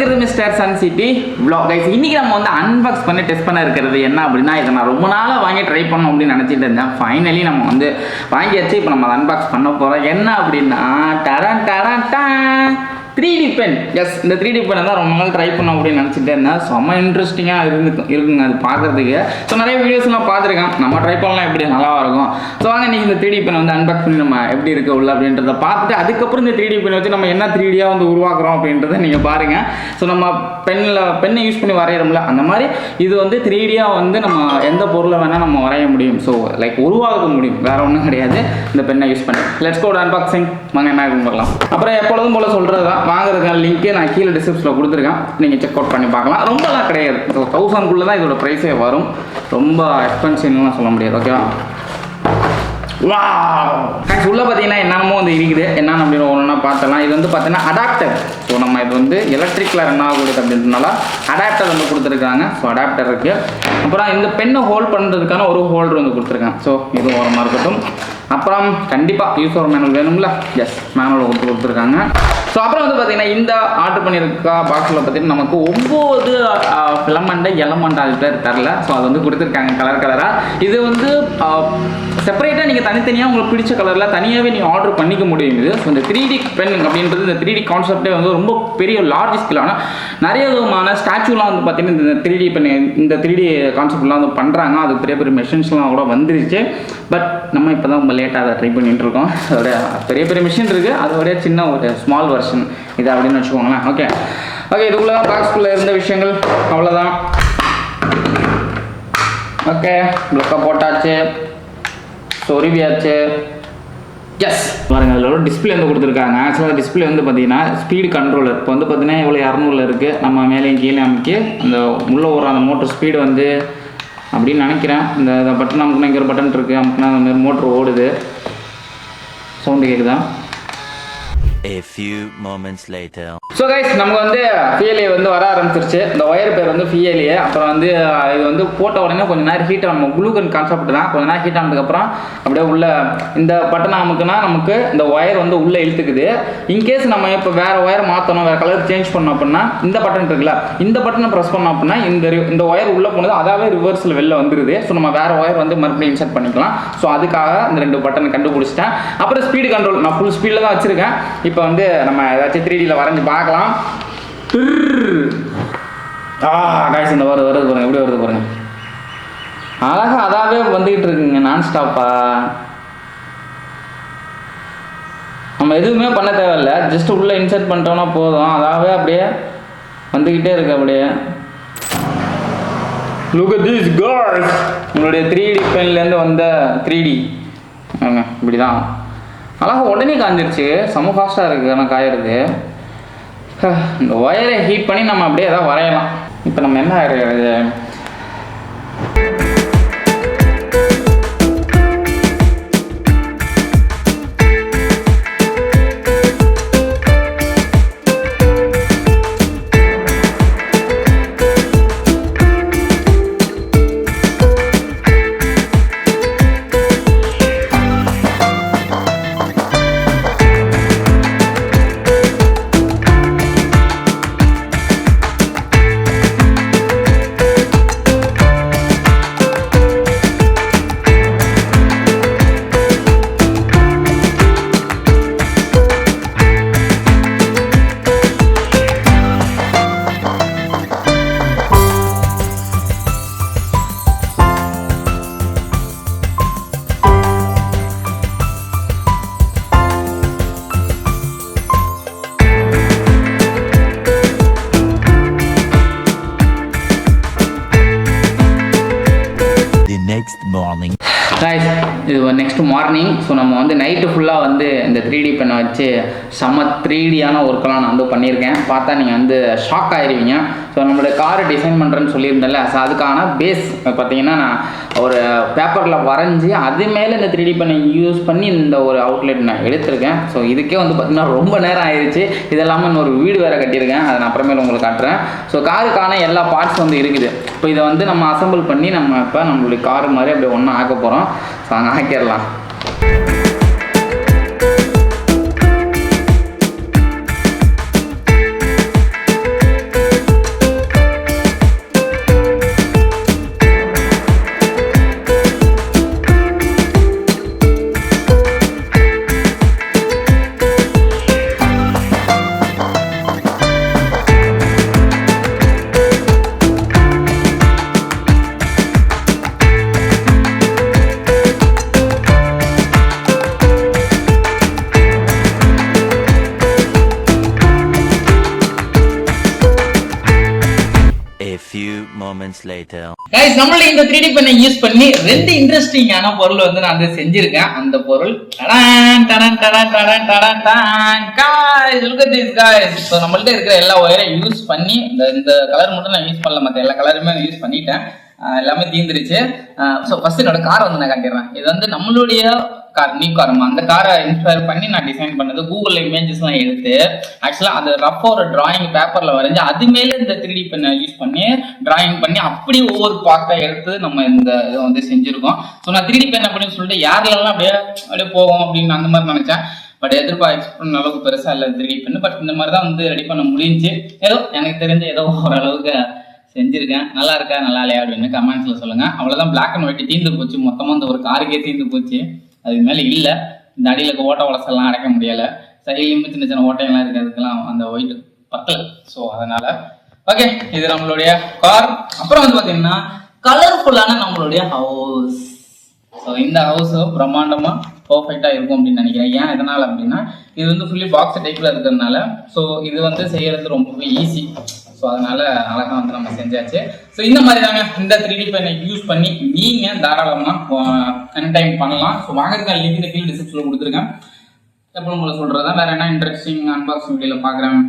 இருக்கிறது mister sun city vlog guys. இன்னைக்கு நம்ம வந்து அன்பாக்ஸ் பண்ணி டெஸ்ட் பண்ண இருக்கிறது என்ன அப்படின்னா, இதை நான் ரொம்ப நாளாக வாங்கி ட்ரை பண்ணோம் அப்படின்னு நினச்சிட்டு இருந்தேன். ஃபைனலி நம்ம வந்து வாங்கியாச்சு. இப்போ நம்ம அன்பாக்ஸ் பண்ண போகிறோம். என்ன அப்படின்னா, டரன் டரன் டான் 3D பென். எஸ், இந்த 3D பென் தான் ரொம்ப நாள் ட்ரை பண்ணோம் அப்படின்னு நினச்சிட்டு இருந்தேன். செம்ம இன்ட்ரெஸ்டிங்காக இருக்குங்க அது பார்க்குறதுக்கு. ஸோ நிறைய வீடியோஸ்லாம் பார்த்துருக்கேன். நம்ம ட்ரை பண்ணலாம் எப்படி நல்லா இருக்கும். ஸோ வாங்க நீங்கள் இந்த 3D பென் வந்து அன்பாக்ஸ் பண்ணி நம்ம எப்படி இருக்குது உள்ள அப்படின்றத பார்த்துட்டு அதுக்கப்புறம் இந்த 3D பென் வச்சு நம்ம என்ன 3Dயாக வந்து உருவாக்குறோம் அப்படின்றத நீங்கள் பாருங்கள். ஸோ நம்ம பெண்ணை யூஸ் பண்ணி வரைகிறோம்ல, அந்த மாதிரி இது வந்து 3Dயாக வந்து நம்ம எந்த பொருளை வேணால் நம்ம வரைய முடியும். ஸோ லைக் உருவாக்க முடியும், வேறு ஒன்றும் கிடையாது இந்த பெண்ணை யூஸ் பண்ணி. Let's go unboxing. வாங்க என்ன இருக்குன்னு பார்க்கலாம். அப்புறம் எப்பொழுதும் போல் சொல்கிறது தான், வாங்குறதுக்கான லிங்க்கே நான் கீழே டிஸ்கிரிப்ஷனில் கொடுத்துருக்கேன். நீங்கள் செக் அவுட் பண்ணி பார்க்கலாம். ரொம்பலாம் கிடையாது, 1000 தான் இதோட ப்ரைஸே வரும். ரொம்ப எக்ஸ்பென்சிவ்லாம் சொல்ல முடியாது. ஓகேவா? உள்ள பார்த்தீங்கன்னா என்னென்னமோ வந்து இருக்குது. என்னென்ன அப்படின்னு ஒன்றா பார்த்தலாம். இது வந்து பார்த்தீங்கன்னா அடாப்டர். ஸோ நம்ம இது வந்து எலக்ட்ரிக்கில் ரன் ஆகக்கூடியது அப்படின்றதுனால அடாப்டர் வந்து கொடுத்துருக்காங்க. ஸோ அடாப்டர் இருக்குது. அப்புறம் இந்த பெண்ணை ஹோல்ட் பண்ணுறதுக்கான ஒரு ஹோல்டர் வந்து கொடுத்துருக்காங்க. ஸோ இது ஓரமாக இருக்கட்டும். அப்புறம் கண்டிப்பாக யூஸர் மேனுவல் வேணும்ல. எஸ், மேனுவல் கொடுத்துருக்காங்க. ஸோ அப்புறம் வந்து பார்த்தீங்கன்னா இந்த ஆர்டர் பண்ணியிருக்கா பாக்ஸில் பார்த்தீங்கன்னா நமக்கு 9 ஃபிலமெண்ட்டை எலமெண்ட் அது பேர் தரல. ஸோ அது வந்து கொடுத்துருக்காங்க கலர் கலராக. இது வந்து செப்பரேட்டாக நீங்கள் தனித்தனியாக உங்களுக்கு பிடிச்ச கலரில் தனியாகவே நீங்கள் ஆர்டர் பண்ணிக்க முடியும். இது ஸோ இந்த 3D பென் அப்படின்றது, இந்த 3D கான்செப்டே வந்து ரொம்ப பெரிய லார்ஜ் ஸ்கேலான நிறைய விதமான ஸ்டாச்சுலாம் வந்து பார்த்தீங்கன்னா இந்த 3D பென், இந்த 3D கான்செப்ட்லாம் வந்து பண்ணுறாங்க. அது பெரிய பெரிய மெஷின்ஸ்லாம் கூட வந்துருச்சு. பட் நம்ம இப்போ தான் ரொம்ப லேட்டாக அதை ட்ரை பண்ணிகிட்டு இருக்கோம். அதோட பெரிய பெரிய மிஷின் இருக்குது, அதோடைய சின்ன ஒரு ஸ்மால் வெர்ஷன் இது அப்படின்னு வச்சுக்கோங்களேன். ஓகே, இதுக்குள்ளே தான் பாக்ஸ்குள்ளே இருந்த விஷயங்கள் அவ்வளோதான். ஓகே, ப்ளக்கை போட்டாச்சு, சொருவியாச்சு. எஸ் பாருங்கள், அதில் ஒரு டிஸ்பிளே வந்து கொடுத்துருக்காங்க. ஆக்சுவலாக டிஸ்பிளே வந்து பார்த்தீங்கன்னா ஸ்பீடு கண்ட்ரோலர். இப்போ வந்து பார்த்தீங்கன்னா இவ்வளோ 200 இருக்குது. நம்ம மேலேயும் கீழே அமைக்கி அந்த உள்ளே ஒரு அந்த மோட்டர் ஸ்பீடு வந்து அப்படின்னு நினைக்கிறேன். இந்த பட்டன் நமக்கு இங்கே ஒரு பட்டன் இருக்குது, நமக்குனா அந்த மாதிரி மோட்ரு ஓடுது. சவுண்டு கேட்குதா? A few moments later. So guys, நமக்கு வந்து ஃபிஎல்ஏ வந்து வர ஆரம்பிச்சிருச்சு. இந்த ஒயர் பேர் வந்து ஃபிஎல்ஏ. அப்புறம் வந்து இது வந்து போட்ட உடனே கொஞ்சம் நேரம் ஹீட் ஆகும். குளூகன் கான்செப்ட் தான். கொஞ்சம் நேரம் ஹீட் ஆனதுக்கப்புறம் அப்படியே உள்ள இந்த பட்டன் நமக்குன்னா நமக்கு இந்த ஒயர் வந்து உள்ளே இழுத்துக்குது. இன்கேஸ் நம்ம இப்போ வேறு ஒயர் மாற்றணும், வேறு கலர் சேஞ்ச் பண்ணோம் அப்படின்னா இந்த பட்டன் இருக்குல்ல, இந்த பட்டனை ப்ரெஸ் பண்ணோம் அப்படின்னா இந்த ஒயர் உள்ளே போனது அதாவே ரிவர்ஸில் வெளில வந்துடுது. ஸோ நம்ம வேறு ஒயர் வந்து மறுபடியும் இன்சர்ட் பண்ணிக்கலாம். ஸோ அதுக்காக இந்த 2 பட்டன் கண்டுபிடிச்சிட்டேன். அப்புறம் ஸ்பீடு கண்ட்ரோல் நான் ஃபுல் ஸ்பீடில் தான் வச்சுருக்கேன். இப்போ வந்து நம்ம ஏதாச்சும் 3Dயில் வரைஞ்சி பார்க்கலாம். காய்ச்சி இந்த வருது பாருங்க, எப்படி வருது பாருங்க. அழகா அதாவே வந்துகிட்டு இருக்குங்க நான் ஸ்டாப்பா. நம்ம எதுவுமே பண்ண தேவையில்லை, ஜஸ்ட் உள்ள இன்சர்ட் பண்ணிட்டோம்னா போதும். அதாவே அப்படியே வந்துக்கிட்டே இருக்கு. அப்படியே look at this girls. உங்களுடைய 3D பென்லேருந்து வந்த 3D இப்படி தான் அழகாக உடனே காஞ்சிருச்சு. செம்ம ஃபாஸ்ட்டாக இருக்குது ஆனால் காயிறது. இந்த ஒயரை ஹீட் பண்ணி நம்ம அப்படியே எதாவது வரையலாம். இப்போ நம்ம என்ன வரைகிறது? இது நெக்ஸ்ட் மார்னிங். ஸோ நம்ம வந்து நைட்டு ஃபுல்லாக வந்து இந்த 3D பெண்ணை வச்சு செம்ம 3Dயான ஒர்க்கெல்லாம் நான் வந்து பண்ணியிருக்கேன். பார்த்தா நீங்கள் வந்து ஷாக் ஆகிடுவீங்க. ஸோ நம்மளுடைய காரை டிசைன் பண்ணுறேன்னு சொல்லியிருந்தேன்ல, ஸோ அதுக்கான பேஸ் பார்த்தீங்கன்னா நான் ஒரு பேப்பரில் வரைஞ்சி அது மேலே இந்த 3D பெண்ணை யூஸ் பண்ணி இந்த ஒரு அவுட்லெட் நான் எடுத்திருக்கேன். ஸோ இதுக்கே வந்து பார்த்திங்கன்னா ரொம்ப நேரம் ஆயிடுச்சு. இதெல்லாமல் இன்னொரு வீடு வேறு கட்டியிருக்கேன், அதை நான் அப்புறமேல உங்களுக்கு காட்டுறேன். ஸோ காருக்கான எல்லா பார்ட்ஸ் வந்து இருக்குது. இப்போ இதை வந்து நம்ம அசம்பிள் பண்ணி நம்ம இப்போ நம்மளுடைய காரு மாதிரி அப்படியே ஒன்றா ஆக்க போகிறோம். ஸோ அங்கே ஆக்கிடலாம். moments later. கைஸ் நம்மள இந்த 3D பென்னை யூஸ் பண்ணி ரெண்டு இன்ட்ரெஸ்டிங்கான பொருள் வந்து நான் வந்து செஞ்சிருக்கேன். அந்த பொருள் டடான் டடான் டடான் டடான் டடான் டான். Guys look at this guys. So நம்மள்ட்ட இருக்கிற எல்லா ஒயரையும் யூஸ் பண்ணி இந்த கலர் மட்டும் நான் யூஸ் பண்ணல, மத்த எல்லா கலருமே நான் யூஸ் பண்ணிட்டேன். எல்லாமே தீந்துருச்சு. ஸோ ஃபர்ஸ்ட் என்னோட காரை வந்து நான் காட்டிடுறேன். இது வந்து நம்மளுடைய கார், நியூ காரமா, அந்த காரை இன்ஸ்பயர் பண்ணி நான் டிசைன் பண்ணது. கூகுள்ல இமேஜஸ்லாம் எடுத்து ஆக்சுவலாக அது ரஃப் ஒரு டிராயிங் பேப்பர்ல வரைஞ்சி அது மேலே இந்த 3D பென்னை யூஸ் பண்ணி டிராயிங் பண்ணி அப்படி ஒவ்வொரு பார்ட்டை எடுத்து நம்ம இந்த இதை வந்து செஞ்சிருக்கோம். ஸோ நான் 3D பென் அப்படின்னு சொல்லிட்டு யாரெல்லாம் அப்படியே போவோம் அப்படின்னு அந்த மாதிரி நினைச்சேன். பட் எக்ஸ்பெக்ட் பண்ண அளவுக்கு பெருசா இல்லை 3D பென். பட் இந்த மாதிரி தான் வந்து ரெடி பண்ண முடிஞ்சு. ஏதோ எனக்கு தெரிஞ்ச ஏதோ ஓரளவுக்கு செஞ்சிருக்கேன். நல்லா இருக்கா நல்லா இல்லையா அப்படின்னு கமெண்ட்ஸ்ல சொல்லுங்க. அவ்வளவுதான். பிளாக் அண்ட் ஒயிட் தீர்ந்து போச்சு. மொத்தமா இந்த ஒரு காருக்கே தீர்ந்து போச்சு. அதுக்கு மேல இல்ல. இந்த அடியில இருக்க ஓட்ட உலசெல்லாம் அடைக்க முடியல. சைட்லயும் சின்ன சின்ன ஓட்டையெல்லாம் இருக்கிறதுக்கெல்லாம் அந்த ஒயிட் பத்தல. ஸோ அதனால ஓகே, இது நம்மளுடைய கார். அப்புறம் வந்து பாத்தீங்கன்னா கலர்ஃபுல்லான நம்மளுடைய ஹவுஸ். ஸோ இந்த ஹவுஸ் பிரம்மாண்டமா பர்ஃபெக்டா இருக்கும் அப்படின்னு நினைக்கிறேன். ஏன் எதனால அப்படின்னா இது வந்து ஃபுல்லி பாக்ஸ் டைப்ல இருக்கிறதுனால ஸோ இது வந்து செய்யறது ரொம்பவே ஈஸி. ஸோ அதனால அழகா வந்து நம்ம செஞ்சாச்சு. ஸோ இந்த மாதிரி தாங்க இந்த 3D பென்னை யூஸ் பண்ணி நீங்க தாராளமா எனி டைம் பண்ணலாம். ஸோ வாங்குறதுக்கான லிங்க் இந்த கீழ் டிஸ்கிரிப்ஷன்ல கொடுத்துருக்கேன். எப்பவும் போல சொல்றதா வேற என்ன இன்ட்ரெஸ்டிங் அன்பாக்சிங் வீடியோல பாக்குறேன்.